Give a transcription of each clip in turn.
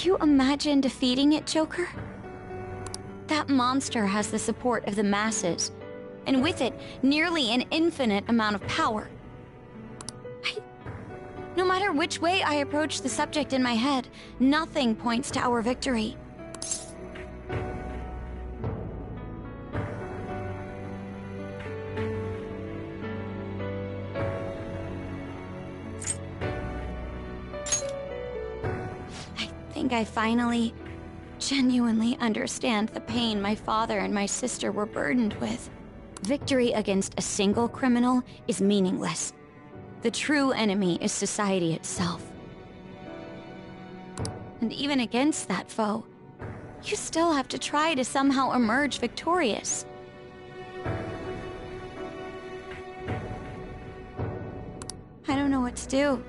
Could you imagine defeating it, Joker? That monster has the support of the masses, and with it, nearly an infinite amount of power. No matter which way I approach the subject in my head, nothing points to our victory. I think I finally, genuinely understand the pain my father and my sister were burdened with. Victory against a single criminal is meaningless. The true enemy is society itself. And even against that foe, you still have to try to somehow emerge victorious. I don't know what to do.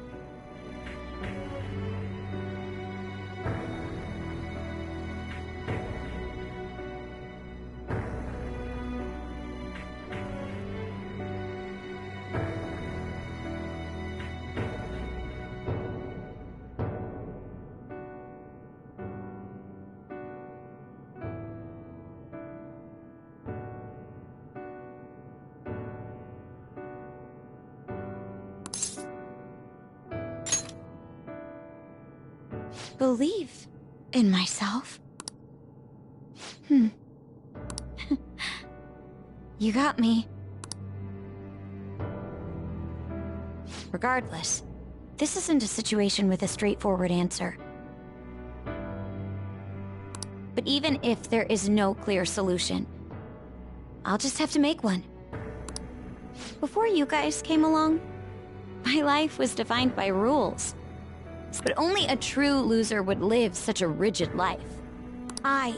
Believe in myself? You got me. Regardless, this isn't a situation with a straightforward answer. But even if there is no clear solution, I'll just have to make one. Before you guys came along, my life was defined by rules. But only a true loser would live such a rigid life. I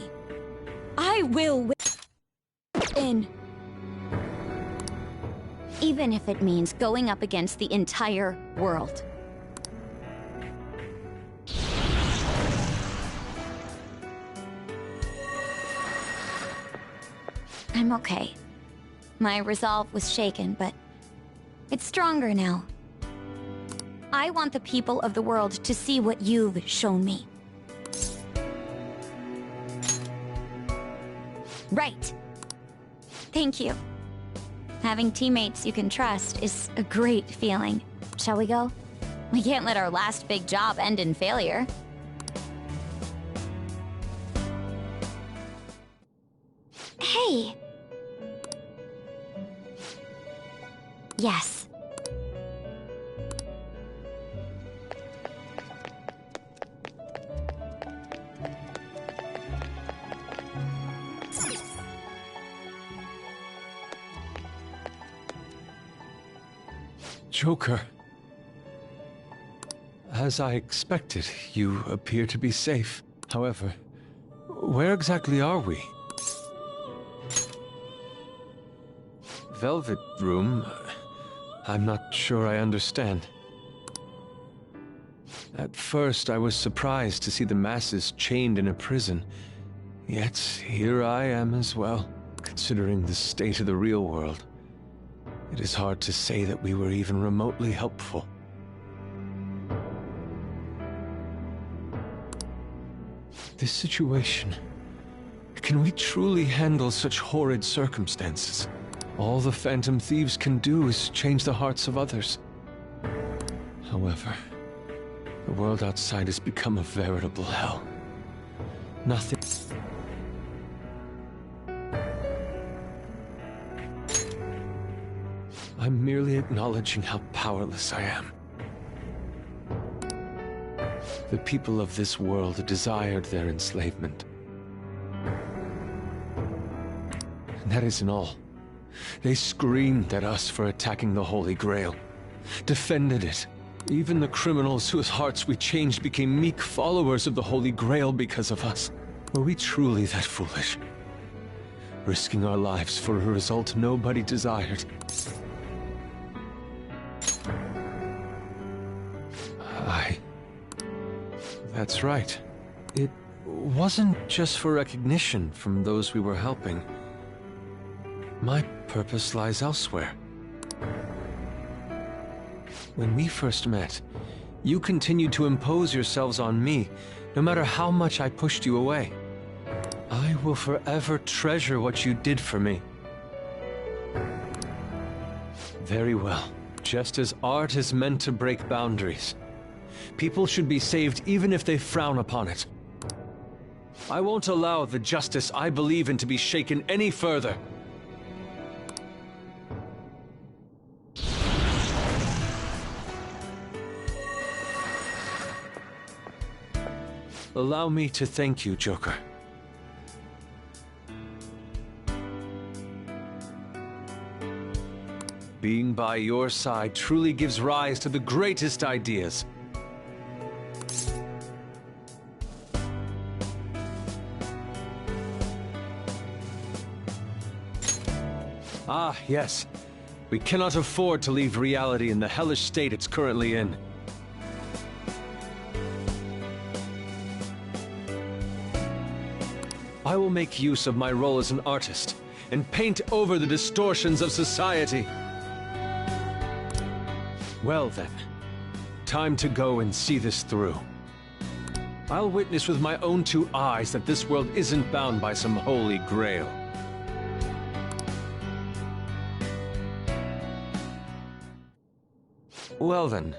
will win. Even if it means going up against the entire world. I'm okay. My resolve was shaken, but it's stronger now. I want the people of the world to see what you've shown me. Right. Thank you. Having teammates you can trust is a great feeling. Shall we go? We can't let our last big job end in failure. Hey! Yes. Joker. As I expected, you appear to be safe. However, where exactly are we? Velvet Room? I'm not sure I understand. At first, I was surprised to see the masses chained in a prison. Yet, here I am as well, considering the state of the real world. It is hard to say that we were even remotely helpful. This situation... Can we truly handle such horrid circumstances? All the Phantom Thieves can do is change the hearts of others. However, the world outside has become a veritable hell. Nothing... I'm merely acknowledging how powerless I am. The people of this world desired their enslavement. And that isn't all. They screamed at us for attacking the Holy Grail, defended it. Even the criminals whose hearts we changed became meek followers of the Holy Grail because of us. Were we truly that foolish? Risking our lives for a result nobody desired. That's right. It wasn't just for recognition from those we were helping. My purpose lies elsewhere. When we first met, you continued to impose yourselves on me, no matter how much I pushed you away. I will forever treasure what you did for me. Very well. Just as art is meant to break boundaries, people should be saved even if they frown upon it. I won't allow the justice I believe in to be shaken any further. Allow me to thank you, Joker. Being by your side truly gives rise to the greatest ideas. Ah, yes. We cannot afford to leave reality in the hellish state it's currently in. I will make use of my role as an artist and paint over the distortions of society. Well then, time to go and see this through. I'll witness with my own two eyes that this world isn't bound by some holy grail. Well then.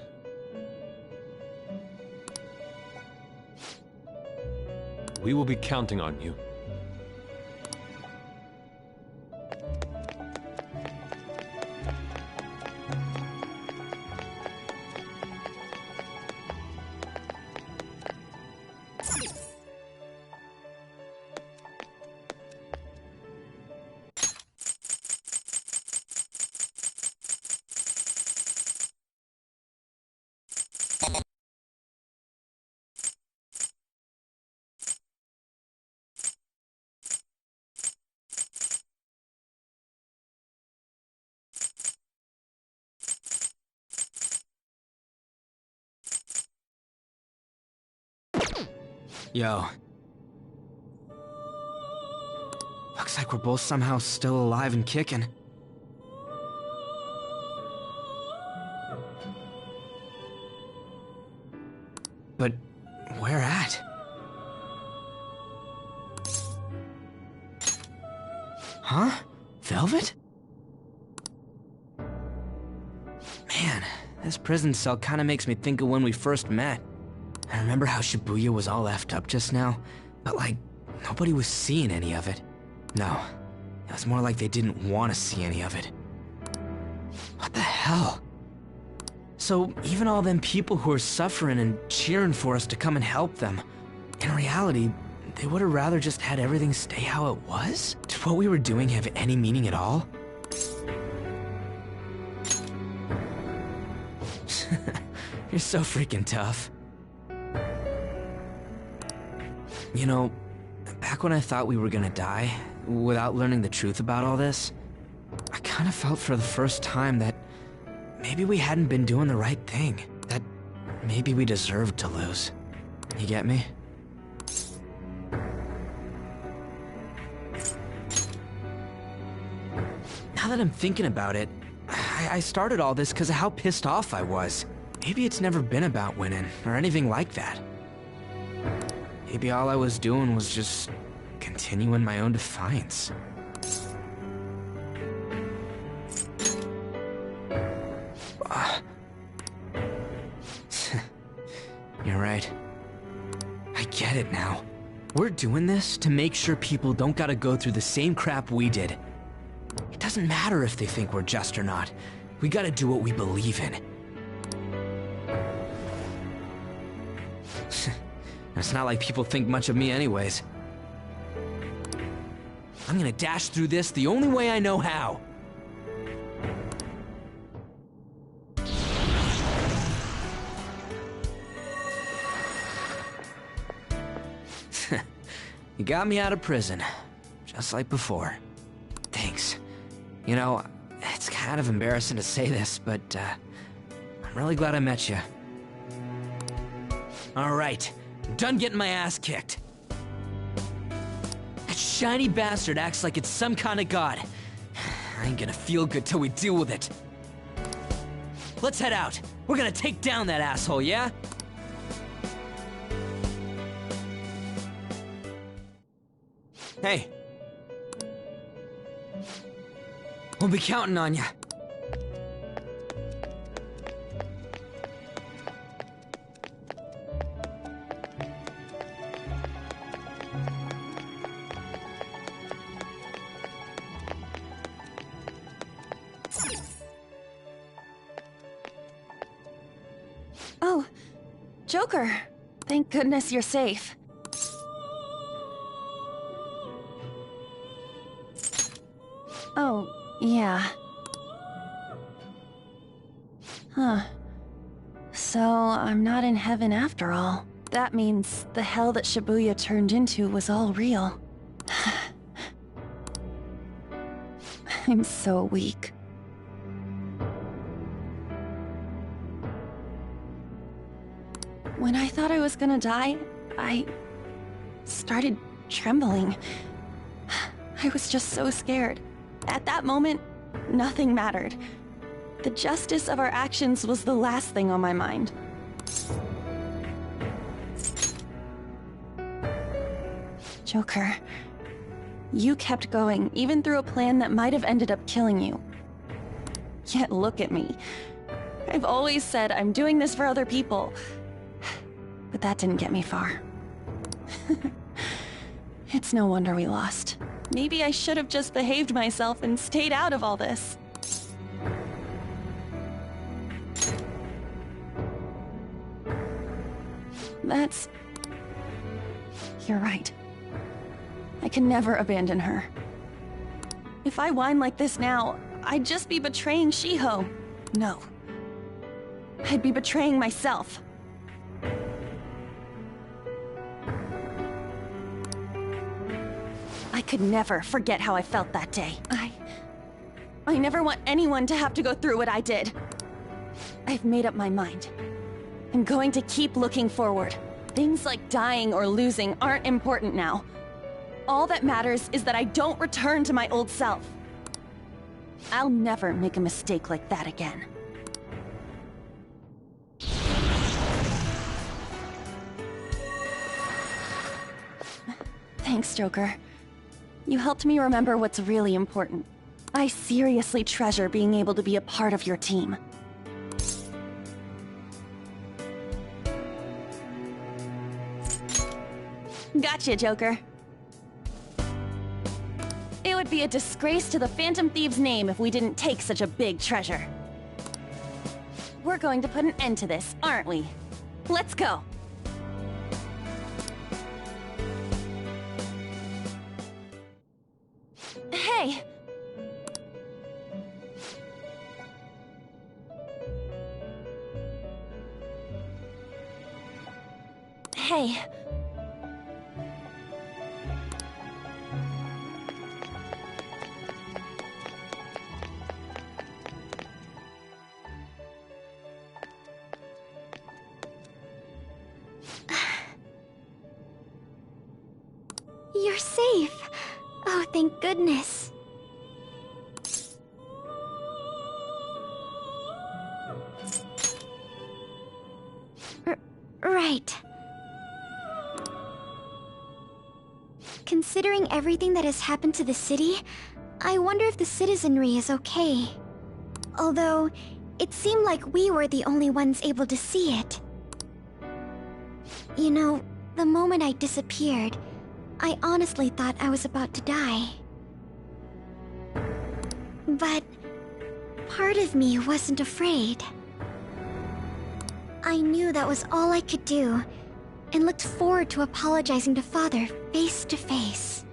We will be counting on you. Yo. Looks like we're both somehow still alive and kicking. But where at? Huh? Velvet? Man, this prison cell kinda makes me think of when we first met. I remember how Shibuya was all effed up just now, but like, nobody was seeing any of it. No, it was more like they didn't want to see any of it. What the hell? So even all them people who are suffering and cheering for us to come and help them, in reality, they would have rather just had everything stay how it was? Did what we were doing have any meaning at all? You're so freaking tough. You know, back when I thought we were gonna die, without learning the truth about all this, I kinda felt for the first time that maybe we hadn't been doing the right thing. That maybe we deserved to lose. You get me? Now that I'm thinking about it, I started all this because of how pissed off I was. Maybe it's never been about winning, or anything like that. Maybe all I was doing was just continuing my own defiance. You're right. I get it now. We're doing this to make sure people don't gotta go through the same crap we did. It doesn't matter if they think we're just or not. We gotta do what we believe in. It's not like people think much of me anyways. I'm gonna dash through this the only way I know how. You got me out of prison, just like before. Thanks. You know, it's kind of embarrassing to say this, but I'm really glad I met you. All right. I'm done getting my ass kicked. That shiny bastard acts like it's some kind of god. I ain't gonna feel good till we deal with it. Let's head out. We're gonna take down that asshole, yeah? Hey. We'll be counting on you. Oh, Joker. Thank goodness you're safe. Oh, yeah. Huh. So, I'm not in heaven after all. That means the hell that Shibuya turned into was all real. I'm so weak. When I thought I was gonna die, I started trembling. I was just so scared. At that moment, nothing mattered. The justice of our actions was the last thing on my mind. Joker, you kept going, even through a plan that might have ended up killing you. Yet look at me. I've always said I'm doing this for other people. But that didn't get me far. It's no wonder we lost. Maybe I should have just behaved myself and stayed out of all this. You're right. I can never abandon her. If I whine like this now, I'd just be betraying Shiho. No. I'd be betraying myself. I could never forget how I felt that day. I never want anyone to have to go through what I did. I've made up my mind. I'm going to keep looking forward. Things like dying or losing aren't important now. All that matters is that I don't return to my old self. I'll never make a mistake like that again. Thanks, Joker. You helped me remember what's really important. I seriously treasure being able to be a part of your team. Gotcha, Joker. It would be a disgrace to the Phantom Thieves' name if we didn't take such a big treasure. We're going to put an end to this, aren't we? Let's go! Hey! Hey. You're safe. Oh, thank goodness. Right. Considering everything that has happened to the city, I wonder if the citizenry is okay. Although, it seemed like we were the only ones able to see it. You know, the moment I disappeared, I honestly thought I was about to die. But part of me wasn't afraid. I knew that was all I could do, and looked forward to apologizing to Father face to face.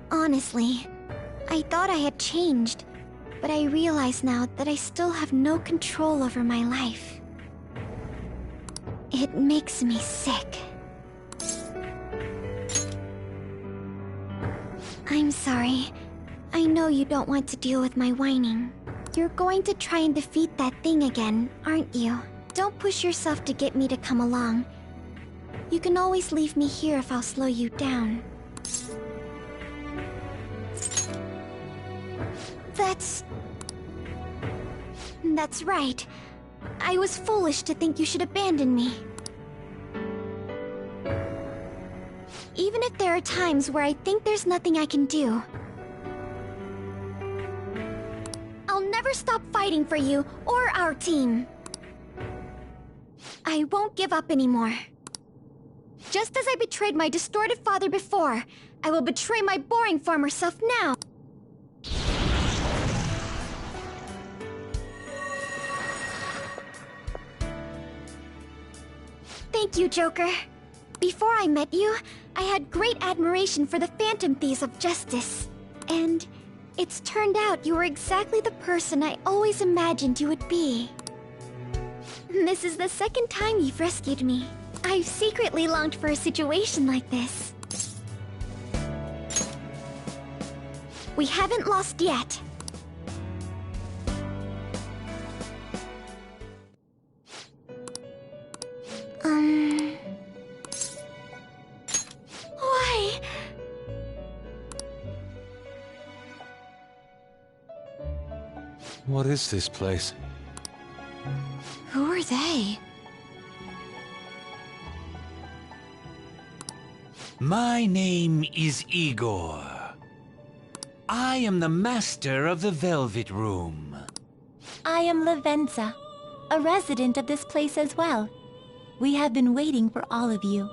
Honestly, I thought I had changed, but I realize now that I still have no control over my life. It makes me sick. I'm sorry. I know you don't want to deal with my whining. You're going to try and defeat that thing again, aren't you? Don't push yourself to get me to come along. You can always leave me here if I'll slow you down. That's right. I was foolish to think you should abandon me. there are times where I think there's nothing I can do. I'll never stop fighting for you or our team. I won't give up anymore. Just as I betrayed my distorted father before, I will betray my boring farmer self now. Thank you, Joker. Before I met you, I had great admiration for the Phantom Thieves of Justice. And it's turned out you were exactly the person I always imagined you would be. This is the second time you've rescued me. I've secretly longed for a situation like this. We haven't lost yet. Why? What is this place? Who are they? My name is Igor. I am the master of the Velvet Room. I am Lavenza, a resident of this place as well. We have been waiting for all of you.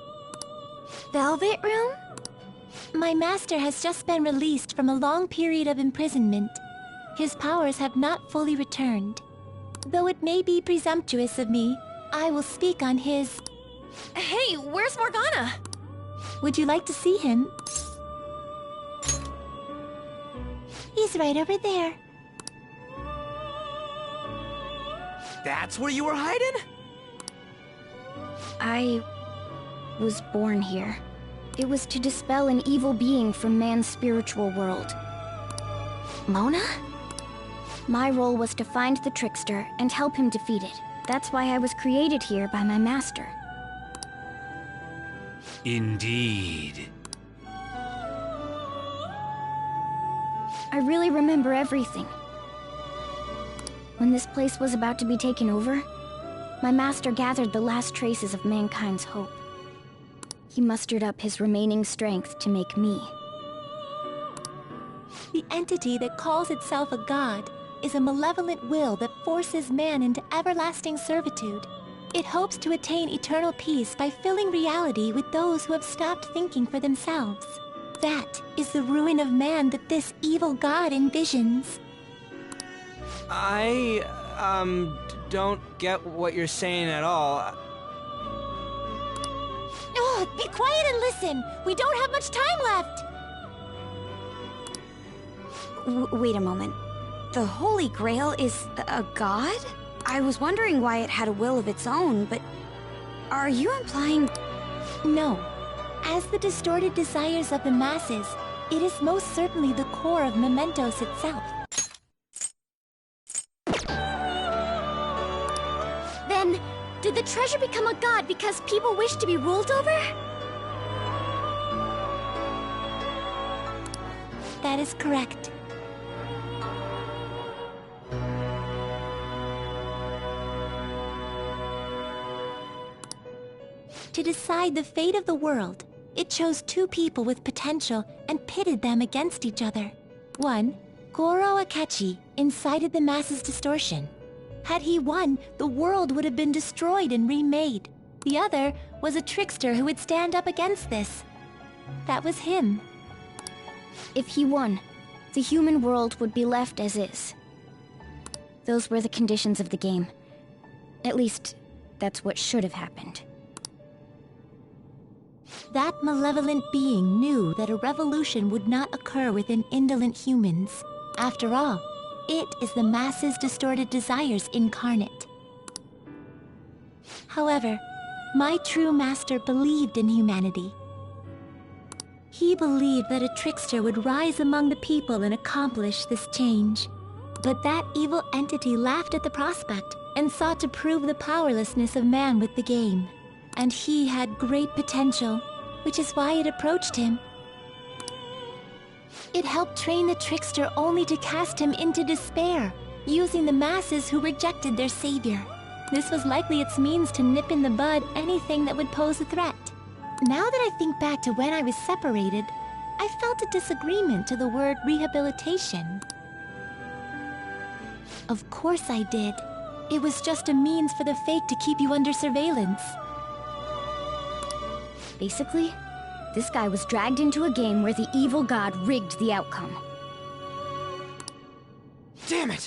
Velvet Room? My master has just been released from a long period of imprisonment. His powers have not fully returned. Though it may be presumptuous of me, I will speak on his... Hey, where's Morgana? Would you like to see him? He's right over there. That's where you were hiding? I was born here. It was to dispel an evil being from man's spiritual world. Mona? My role was to find the trickster and help him defeat it. That's why I was created here by my master. Indeed. I really remember everything. When this place was about to be taken over, my master gathered the last traces of mankind's hope. He mustered up his remaining strength to make me. The entity that calls itself a god is a malevolent will that forces man into everlasting servitude. It hopes to attain eternal peace by filling reality with those who have stopped thinking for themselves. That is the ruin of man that this evil god envisions. I, don't get what you're saying at all. Oh, be quiet and listen! We don't have much time left! Wait a moment. The Holy Grail is a god? I was wondering why it had a will of its own, but... Are you implying... No. As the distorted desires of the masses, it is most certainly the core of Mementos itself. Then, did the treasure become a god because people wish to be ruled over? That is correct. To decide the fate of the world, it chose two people with potential and pitted them against each other. One, Goro Akechi, incited the masses' distortion. Had he won, the world would have been destroyed and remade. The other was a trickster who would stand up against this. That was him. If he won, the human world would be left as is. Those were the conditions of the game. At least, that's what should have happened. That malevolent being knew that a revolution would not occur within indolent humans. After all, it is the masses' distorted desires incarnate. However, my true master believed in humanity. He believed that a trickster would rise among the people and accomplish this change. But that evil entity laughed at the prospect and sought to prove the powerlessness of man with the game. And he had great potential, which is why it approached him. It helped train the trickster only to cast him into despair, using the masses who rejected their savior. This was likely its means to nip in the bud anything that would pose a threat. Now that I think back to when I was separated, I felt a disagreement to the word rehabilitation. Of course I did. It was just a means for the Fake to keep you under surveillance. Basically, this guy was dragged into a game where the evil god rigged the outcome. Damn it!